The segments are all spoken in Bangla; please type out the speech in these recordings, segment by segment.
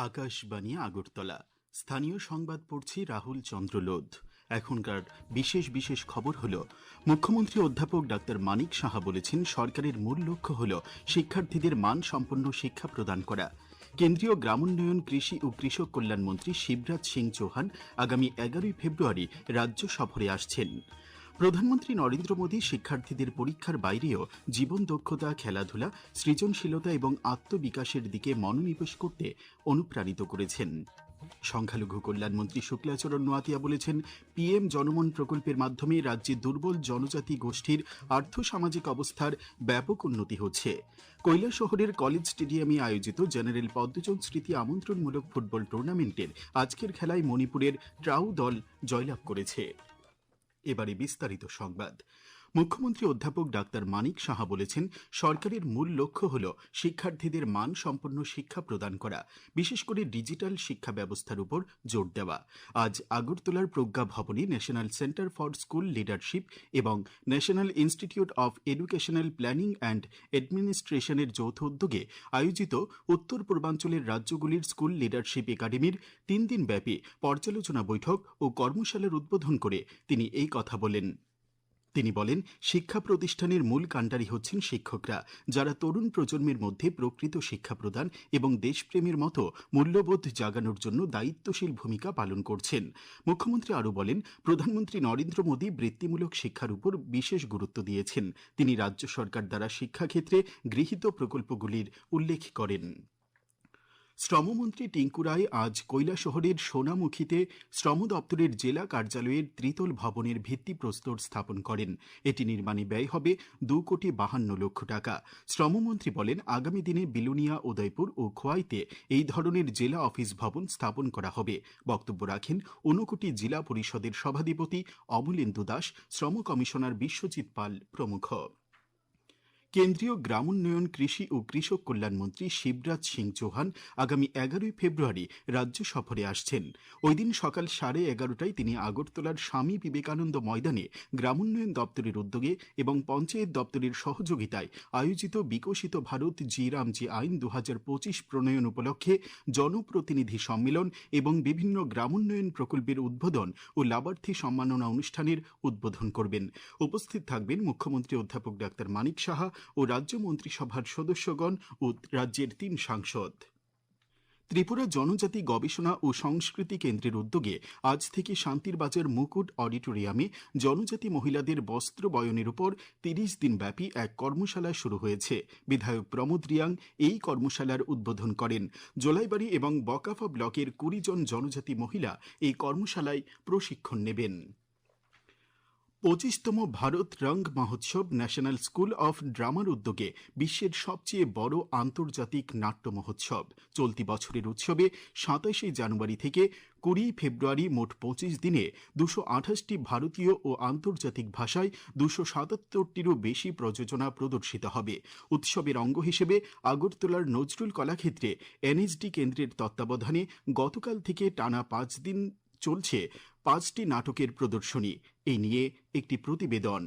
আকাশবাণী আগরতলা। স্থানীয় সংবাদ পড়ছি রাহুল চন্দ্র লোধ। এখনকার বিশেষ বিশেষ খবর হল, মুখ্যমন্ত্রী অধ্যাপক ডাক্তার মানিক সাহা বলেছেন, সরকারের মূল লক্ষ্য হল শিক্ষার্থীদের মানসম্পন্ন শিক্ষা প্রদান করা। কেন্দ্রীয় গ্রামোন্নয়ন, কৃষি ও কৃষক কল্যাণ মন্ত্রী শিবরাজ সিং চৌহান আগামী 11 ফেব্রুয়ারি রাজ্য সফরে আসছেন। প্রধানমন্ত্রী নরেন্দ্র মোদী শিক্ষার্থীদের পরীক্ষার বাইরেও জীবন দক্ষতা, খেলাধুলা, সৃজনশীলতা এবং আত্মবিকাশের দিকে মনোনিবেশ করতে অনুপ্রাণিত করেছেন। সংখ্যালঘু কল্যাণমন্ত্রী শুক্লাচরণ নোয়াতিয়া বলেছেন, পিএম জনমন প্রকল্পের মাধ্যমে রাজ্যে দুর্বল জনজাতি গোষ্ঠীর আর্থসামাজিক অবস্থার ব্যাপক উন্নতি হচ্ছে। কৈলাসহরের কলেজ স্টেডিয়ামে আয়োজিত জেনারেল পদ্মচন্দ স্মৃতি আমন্ত্রণমূলক ফুটবল টুর্নামেন্টের আজকের খেলায় মণিপুরের ট্রাউ দল জয়লাভ করেছে। এবারে বিস্তারিত সংবাদ। মুখ্যমন্ত্রী অধ্যাপক ডাক্তার মানিক সাহা বলেছেন, সরকারের মূল লক্ষ্য হল শিক্ষার্থীদের মানসম্পন্ন শিক্ষা প্রদান করা, বিশেষ করে ডিজিটাল শিক্ষা ব্যবস্থার উপর জোর দেওয়া। আজ আগরতলার প্রজ্ঞা ভবনে national centre for school leadership এবং national institute of educational planning and অ্যাডমিনিস্ট্রেশনের যৌথ উদ্যোগে আয়োজিত উত্তর পূর্বাঞ্চলের রাজ্যগুলির স্কুল লিডারশিপ একাডেমির 3 দিনব্যাপী পর্যালোচনা বৈঠক ও কর্মশালার উদ্বোধন করে তিনি এই কথা বলেন। তিনি বলেন, শিক্ষা প্রতিষ্ঠানের মূল কাণ্ডারি হচ্ছেন শিক্ষকরা, যারা তরুণ প্রজন্মের মধ্যে প্রকৃত শিক্ষা প্রদান এবং দেশপ্রেমের মতো মূল্যবোধ জাগানোর জন্য দায়িত্বশীল ভূমিকা পালন করছেন। মুখ্যমন্ত্রী আরও বলেন, প্রধানমন্ত্রী নরেন্দ্র মোদী বৃত্তিমূলক শিক্ষার উপর বিশেষ গুরুত্ব দিয়েছেন। তিনি রাজ্য সরকার দ্বারা শিক্ষাক্ষেত্রে গৃহীত প্রকল্পগুলির উল্লেখ করেন। শ্রমমন্ত্রী টিঙ্কু রায় আজ কৈলাসহরের সোনামুখীতে শ্রম দপ্তরের জেলা কার্যালয়ের ত্রিতল ভবনের ভিত্তিপ্রস্তর স্থাপন করেন। এটি নির্মাণে ব্যয় হবে 2,52,00,000 টাকা। শ্রমমন্ত্রী বলেন, আগামী দিনে বিলুনিয়া, উদয়পুর ও খোয়াইতে এই ধরনের জেলা অফিস ভবন স্থাপন করা হবে। বক্তব্য রাখেন ঊনকোটি জেলা পরিষদের সভাধিপতি অমলেন্দু দাস, শ্রম কমিশনার বিশ্বজিৎ পাল প্রমুখ। কেন্দ্রীয় গ্রামোন্নয়ন, কৃষি ও কৃষক কল্যাণ মন্ত্রী শিবরাজ সিং চৌহান আগামী 11 ফেব্রুয়ারি রাজ্য সফরে আসছেন। ওই দিন সকাল 11:30টায় তিনি আগরতলার স্বামী বিবেকানন্দ ময়দানে গ্রামোন্নয়ন দপ্তরের উদ্যোগে এবং পঞ্চায়েত দপ্তরের সহযোগিতায় আয়োজিত বিকশিত ভারত জি রামজি আইন 2025 প্রণয়ন উপলক্ষে জনপ্রতিনিধি সম্মেলন এবং বিভিন্ন গ্রামোন্নয়ন প্রকল্পের উদ্বোধন ও লাভার্থী সম্মাননা অনুষ্ঠানের উদ্বোধন করবেন। উপস্থিত থাকবেন মুখ্যমন্ত্রী অধ্যাপক ডাক্তার মানিক সাহা ও রাজ্য মন্ত্রিসভার সদস্যগণ ও রাজ্যের 3 সাংসদ। ত্রিপুরা জনজাতি গবেষণা ও সংস্কৃতি কেন্দ্রের উদ্যোগে আজ থেকে শান্তিরবাজার মুকুট অডিটোরিয়ামে জনজাতি মহিলাদের বস্ত্র বয়নের উপর 30 দিন ব্যাপী এক কর্মশালা শুরু হয়েছে। বিধায়ক প্রমোদ রিয়াং এই কর্মশালার উদ্বোধন করেন। জোলাইবাড়ি এবং বকাফা ব্লকের 20 জন জনজাতি মহিলা এই কর্মশালায় প্রশিক্ষণ নেবেন। 25তম ভারত রং মহোৎসব ন্যাশনাল স্কুল অফ ড্রামার উদ্যোগে বিশ্বের সবচেয়ে বড় আন্তর্জাতিক নাট্য মহোৎসব। চলতি বছরের উৎসবে 27 জানুয়ারি থেকে 20 ফেব্রুয়ারি মোট 25 দিনে 228টি ভারতীয় ও আন্তর্জাতিক ভাষায় 277টিরও বেশি প্রযোজনা প্রদর্শিত হবে। উৎসবের অঙ্গ হিসেবে আগরতলার নজরুল কলাক্ষেত্রে এনএসডি কেন্দ্রের তত্ত্বাবধানে গতকাল থেকে টানা 5 দিন চলছে 5টি নাটকের প্রদর্শনী। এই নিয়ে একটি প্রতিবেদন।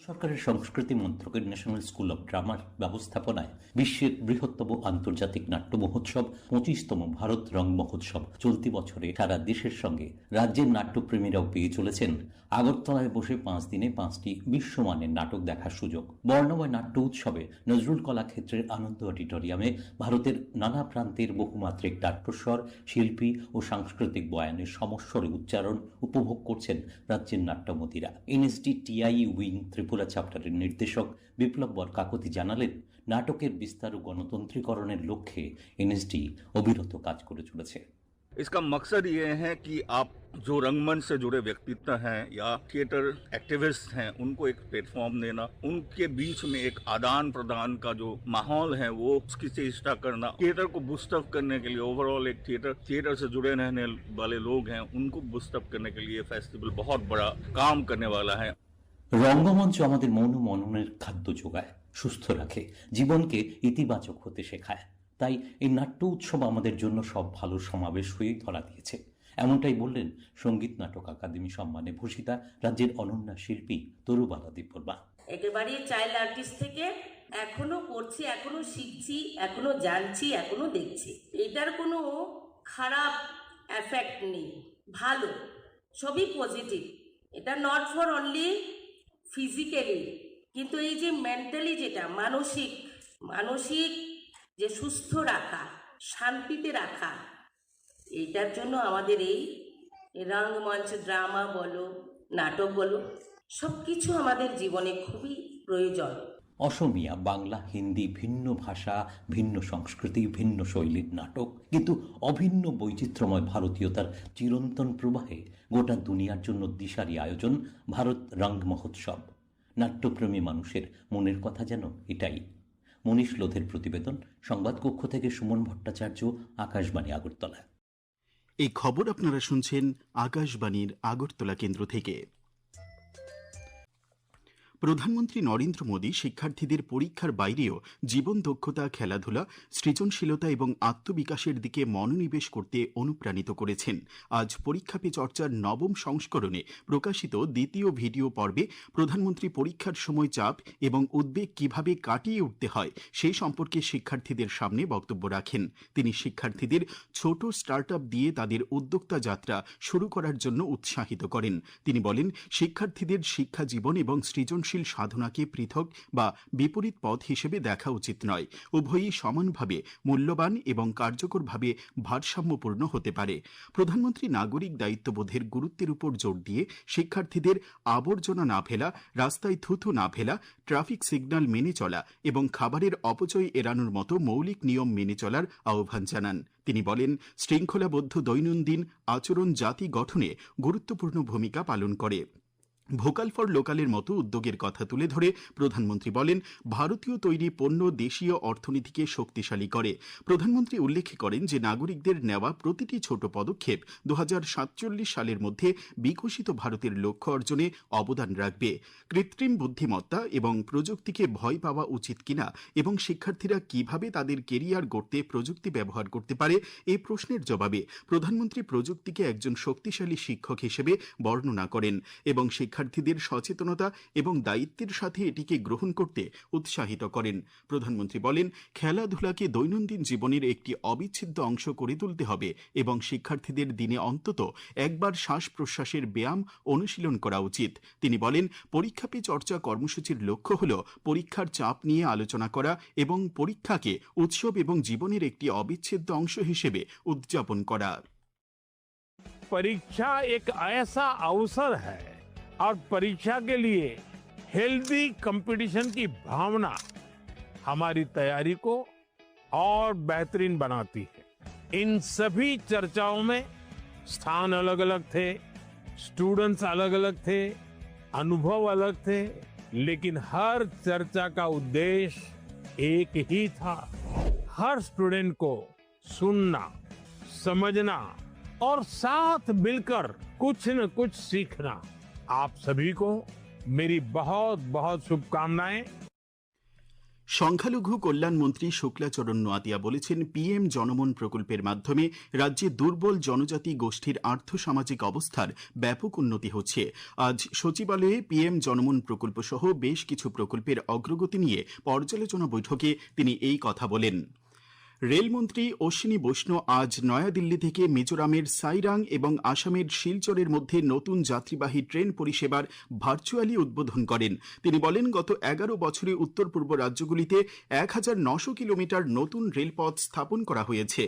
সরকারের সংস্কৃতি মন্ত্রকের ন্যাশনাল স্কুল অব ড্রামার ব্যবস্থাপনায় বিশ্বের বৃহত্তম আন্তর্জাতিক নাট্য মহোৎসব 25তম ভারত রং মহোৎসব চলতি বছরে সারা দেশের সঙ্গে রাজ্যের নাট্যপ্রেমীরাও পেয়ে চলেছেন আগরতলায় বসে 5 দিনে 5টি বিশ্বমানের নাটক দেখার সুযোগ। বর্ণময় নাট্য উৎসবে নজরুল কলাক্ষেত্রের আনন্দ অডিটোরিয়ামে ভারতের নানা প্রান্তের বহুমাত্রিক নাট্যস্বর, শিল্পী ও সাংস্কৃতিক বয়ানের সমস্বরে উচ্চারণ উপভোগ করছেন রাজ্যের নাট্যমতীরা। এনএসডি টিআই উইং ত্রিপুরা চ্যাপ্টারের নির্দেশক বিপ্লব বরকাকতি জানালেন, নাটকের বিস্তার ও গণতন্ত্রীকরণের লক্ষ্যে এনএসডি অবিরত কাজ করে চলেছে। इसका मकसद ये है कि आप जो रंगमंच से जुड़े व्यक्तित्व हैं या थिएटर एक्टिविस्ट हैं, उनको एक प्लेटफॉर्म देना, उनके बीच में एक आदान प्रदान का जो माहौल है वो उसकी चेष्टा करना, थिएटर को बूस्टअप करने के लिए ओवरऑल एक थिएटर से जुड़े रहने वाले लोग हैं उनको बूस्टअप करने के लिए फेस्टिवल बहुत बड़ा काम करने वाला है। রঙ্গমঞ্চ আমাদের মন ও মননের খাদ্য যোগায়, সুস্থ রাখে, জীবনকে ইতিবাচক হতে শেখায়। তাই এই নাট্য উৎসব আমাদের জন্য সব ভালো সমাবেশ হয়ে ধরা দিয়েছে। এমনটাই বললেন সঙ্গীত নাটক আকাদেমি সম্মানে ভূষিতা রাজ্যের অনন্য শিল্পী তরুবালা দেববর্মা। একেবারে চাইল্ড আর্টিস্ট থেকে এখনো করছি, এখনো শিখছি, এখনো জানছি, এখনো দেখছি। এটার কোনো খারাপ এফেক্ট নেই, ভালো, সবই পজিটিভ। এটা নট ফর অনলি ফিজিক্যালি, কিন্তু এই যে মেন্টালি, যেটা মানসিক যে সুস্থ রাখা, শান্তিতে রাখা, এইটার জন্য আমাদের এই রঙ্গমঞ্চ, ড্রামা বলো, নাটক বলো, সব কিছু আমাদের জীবনে খুবই প্রয়োজন। অসমীয়া, বাংলা, হিন্দি, ভিন্ন ভাষা, ভিন্ন সংস্কৃতি, ভিন্ন শৈলীর নাটক, কিন্তু অভিন্ন বৈচিত্র্যময় ভারতীয়তার চিরন্তন প্রবাহে গোটা দুনিয়ার জন্য দিশারি আয়োজন ভারত রঙ্গ মহোৎসব। নাট্যপ্রেমী মানুষের মনের কথা যেন এটাই। মনীষ লোধের প্রতিবেদন, সংবাদকক্ষ থেকে সুমন ভট্টাচার্য, আকাশবাণী আগরতলা। এই খবর আপনারা শুনছেন আকাশবাণীর আগরতলা কেন্দ্র থেকে। প্রধানমন্ত্রী নরেন্দ্র মোদী শিক্ষার্থীদের পরীক্ষার বাইরেও জীবন দক্ষতা, খেলাধুলা, সৃজনশীলতা এবং আত্মবিকাশের দিকে মনোনিবেশ করতে অনুপ্রাণিত করেছেন। আজ পরীক্ষা পে চর্চার নবম সংস্করণে প্রকাশিত দ্বিতীয় ভিডিও পর্বে প্রধানমন্ত্রী পরীক্ষার সময় চাপ এবং উদ্বেগ কিভাবে কাটিয়ে উঠতে হয় সেই সম্পর্কে শিক্ষার্থীদের সামনে বক্তব্য রাখেন। তিনি শিক্ষার্থীদের ছোট স্টার্টআপ দিয়ে তাদের উদ্যোক্তা যাত্রা শুরু করার জন্য উৎসাহিত করেন। তিনি বলেন, শিক্ষার্থীদের শিক্ষা জীবন এবং সৃজনশীল সাধনাকে পৃথক বা বিপরীত পথ হিসেবে দেখা উচিত নয়। উভয়ই সমানভাবে মূল্যবান এবং কার্যকরভাবে ভারসাম্যপূর্ণ হতে পারে। প্রধানমন্ত্রী নাগরিক দায়িত্ববোধের গুরুত্বের উপর জোর দিয়ে শিক্ষার্থীদের আবর্জনা না ফেলা, রাস্তায় থুথু না ফেলা, ট্রাফিক সিগন্যাল মেনে চলা এবং খাবারের অপচয় এড়ানোর মতো মৌলিক নিয়ম মেনে চলার আহ্বান জানান। তিনি বলেন, শৃঙ্খলাবদ্ধ দৈনন্দিন আচরণ জাতি গঠনে গুরুত্বপূর্ণ ভূমিকা পালন করে। ভোকাল ফর লোকালের মতো উদ্যোগের কথা তুলে ধরে প্রধানমন্ত্রী বলেন, ভারতীয় তৈরি পণ্য দেশীয় অর্থনীতিকে শক্তিশালী করে। প্রধানমন্ত্রী উল্লেখ করেন যে নাগরিকদের নেওয়া প্রতিটি ছোট পদক্ষেপ 2047 সালের মধ্যে বিকশিত ভারতের লক্ষ্য অর্জনে অবদান রাখবে। কৃত্রিম বুদ্ধিমত্তা এবং প্রযুক্তিকে ভয় পাওয়া উচিত কিনা এবং শিক্ষার্থীরা কিভাবে তাদের কেরিয়ার গড়তে প্রযুক্তি ব্যবহার করতে পারে এই প্রশ্নের জবাবে প্রধানমন্ত্রী প্রযুক্তিকে একজন শক্তিশালী শিক্ষক হিসেবে বর্ণনা করেন এবং শিক্ষার্থীদের সচেতনতা এবং দায়িত্বের সাথে এটিকে গ্রহণ করতে উৎসাহিত করেন। প্রধানমন্ত্রী বলেন, খেলাধুলাকে দৈনন্দিন জীবনের একটি অবিচ্ছেদ্য অংশ করে তুলতে হবে এবং শিক্ষার্থীদের দিনে অন্তত একবার শ্বাস প্রশ্বাসের ব্যায়াম অনুশীলন করা উচিত। তিনি বলেন, পরীক্ষা পে চর্চা কর্মসূচির লক্ষ্য হল পরীক্ষার চাপ নিয়ে আলোচনা করা এবং পরীক্ষাকে উৎসব এবং জীবনের একটি অবিচ্ছেদ্য অংশ হিসেবে উদযাপন করা। परीक्षा एक ऐसा अवसर है और परीक्षा के लिए हेल्दी कंपटीशन की भावना हमारी तैयारी को और बेहतरीन बनाती है। इन सभी चर्चाओं में स्थान अलग अलग थे, स्टूडेंट्स अलग अलग थे, अनुभव अलग थे, लेकिन हर चर्चा का उद्देश्य एक ही था, हर स्टूडेंट को सुनना, समझना और साथ मिलकर कुछ न कुछ सीखना। आप सभी को मेरी बहुत बहुत शुभकामनाएं। সংখ্যালঘু কল্যাণ মন্ত্রী শুক্লাচরণ নোয়াতিয়া বলেছেন, পিএম জনমন প্রকল্পের মাধ্যমে রাজ্যে দুর্বল জনজাতি গোষ্ঠীর আর্থসামাজিক অবস্থার ব্যাপক উন্নতি হচ্ছে। আজ সচিবালয়ে পিএম জনমন প্রকল্প সহ বেশ কিছু প্রকল্পের অগ্রগতি নিয়ে পর্যালোচনা বৈঠকে তিনি এই কথা বলেন। রেলমন্ত্রী অশ্বিনী বৈষ্ণব আজ নয়াদিল্লি থেকে মিজোরামের সাইরাং এবং আসামের শিলচরের মধ্যে নতুন যাত্রীবাহী ট্রেন পরিষেবার ভার্চুয়ালি উদ্বোধন করেন। তিনি বলেন, গত 11 বছরে উত্তর পূর্ব রাজ্যগুলিতে 1900 কিলোমিটার নতুন রেলপথ স্থাপন করা হয়েছে।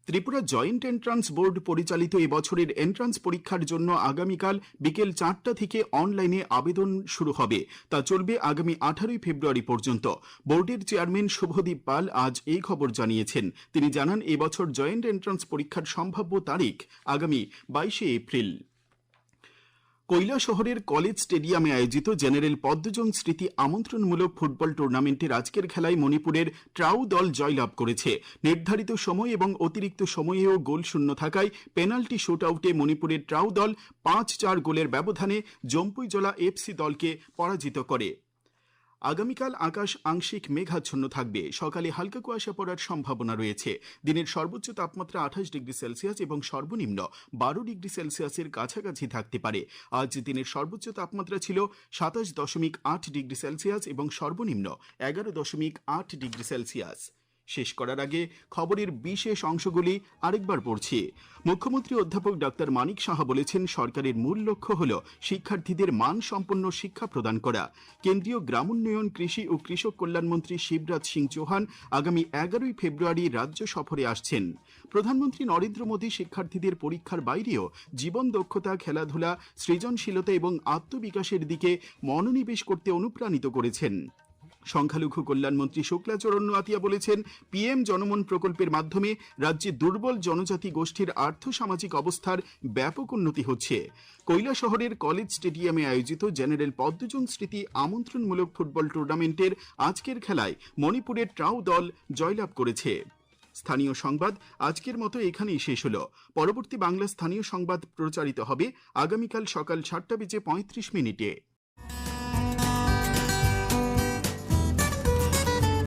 ত্রিপুরা জয়েন্ট এন্ট্রান্স বোর্ড পরিচালিত এবছরের এন্ট্রান্স পরীক্ষার জন্য আগামীকাল বিকেল 4টা থেকে অনলাইনে আবেদন শুরু হবে। তা চলবে আগামী 18 ফেব্রুয়ারি পর্যন্ত। বোর্ডের চেয়ারম্যান শুভদীপ পাল আজ এই খবর জানিয়েছেন। তিনি জানান, এবছর জয়েন্ট এন্ট্রান্স পরীক্ষার সম্ভাব্য তারিখ আগামী 22 এপ্রিল। কৈলাসহরের কলেজ স্টেডিয়ামে আয়োজিত জেনারেল পদ্মজং স্মৃতি আমন্ত্রণমূলক ফুটবল টুর্নামেন্টের আজকের খেলায় মণিপুরের ট্রাউ দল জয়লাভ করেছে। নির্ধারিত সময় এবং অতিরিক্ত সময়েও গোল শূন্য থাকায় পেনাল্টি শুটআউটে মণিপুরের ট্রাউ দল 5-4 গোলের ব্যবধানে জম্পুইজলা এফসি দলকে পরাজিত করে। আগামীকাল আকাশ আংশিক মেঘাচ্ছন্ন থাকবে। সকালে হালকা কুয়াশা পড়ার সম্ভাবনা রয়েছে। দিনের সর্বোচ্চ তাপমাত্রা 28 ডিগ্রি সেলসিয়াস এবং সর্বনিম্ন 12 ডিগ্রি সেলসিয়াসের কাছাকাছি থাকতে পারে। আজ দিনের সর্বোচ্চ তাপমাত্রা ছিল 27.8 ডিগ্রি সেলসিয়াস এবং সর্বনিম্ন 11.8 ডিগ্রি সেলসিয়াস। শেষ করার আগে খবরের বিশেষ অংশগুলি আরেকবার পড়ছি। মুখ্যমন্ত্রী অধ্যাপক ডাক্তার মানিক সাহা বলেছেন, সরকারের মূল লক্ষ্য হল শিক্ষার্থীদের মানসম্পন্ন শিক্ষা প্রদান করা। কেন্দ্রীয় গ্রামোন্নয়ন, কৃষি ও কৃষক কল্যাণমন্ত্রী শিবরাজ সিং চৌহান আগামী 11 ফেব্রুয়ারি রাজ্য সফরে আসছেন। প্রধানমন্ত্রী নরেন্দ্র মোদী শিক্ষার্থীদের পরীক্ষার বাইরেও জীবন দক্ষতা, খেলাধুলা, সৃজনশীলতা এবং আত্মবিকাশের দিকে মনোনিবেশ করতে অনুপ্রাণিত করেছেন। সংখ্যালঘু কল্যাণমন্ত্রী শুক্লাচরণ আতিয়া বলেছেন, পিএম জনমন প্রকল্পের মাধ্যমে রাজ্যে দুর্বল জনজাতি গোষ্ঠীর আর্থসামাজিক অবস্থার ব্যাপক উন্নতি হচ্ছে। কৈলাসহরের কলেজ স্টেডিয়ামে আয়োজিত জেনারেল পদ্মজন স্মৃতি আমন্ত্রণমূলক ফুটবল টুর্নামেন্টের আজকের খেলায় মণিপুরের ট্রাউ দল জয়লাভ করেছে। স্থানীয় সংবাদ আজকের মতো এখানেই শেষ হলো। পরবর্তী বাংলা স্থানীয় সংবাদ প্রচারিত হবে আগামীকাল সকাল 7:35 মিনিটে।